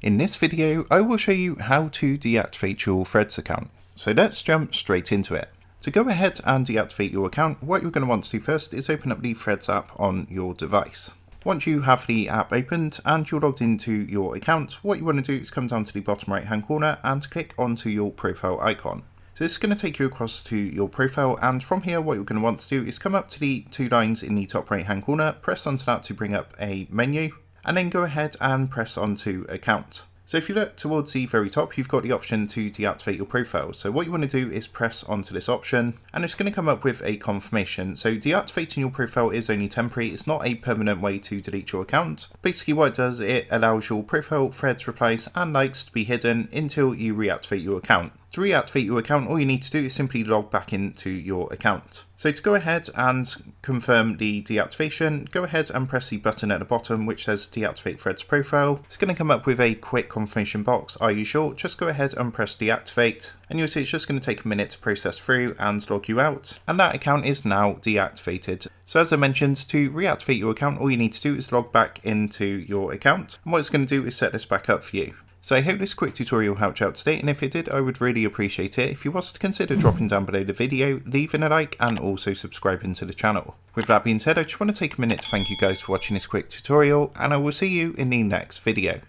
In this video, I will show you how to deactivate your Threads account. So let's jump straight into it. To go ahead and deactivate your account, what you're going to want to do first is open up the Threads app on your device. Once you have the app opened and you're logged into your account, what you want to do is come down to the bottom right hand corner and click onto your profile icon. So this is going to take you across to your profile, and from here what you're going to want to do is come up to the two lines in the top right hand corner, press onto that to bring up a menu, and then go ahead and press onto account. So if you look towards the very top, you've got the option to deactivate your profile. So what you want to do is press onto this option, and it's going to come up with a confirmation. So deactivating your profile is only temporary. It's not a permanent way to delete your account. Basically what it does, it allows your profile, threads, replies, and likes to be hidden until you reactivate your account. To reactivate your account, all you need to do is simply log back into your account. So to go ahead and confirm the deactivation, go ahead and press the button at the bottom which says deactivate Threads profile. It's going to come up with a quick confirmation box. Are you sure? Just go ahead and press deactivate, and you'll see it's just going to take a minute to process through and log you out, and that account is now deactivated. So as I mentioned, to reactivate your account, all you need to do is log back into your account, and what it's going to do is set this back up for you. So I hope this quick tutorial helped you out today, and if it did, I would really appreciate it if you was to consider dropping down below the video, leaving a like, and also subscribing to the channel. With that being said, I just want to take a minute to thank you guys for watching this quick tutorial, and I will see you in the next video.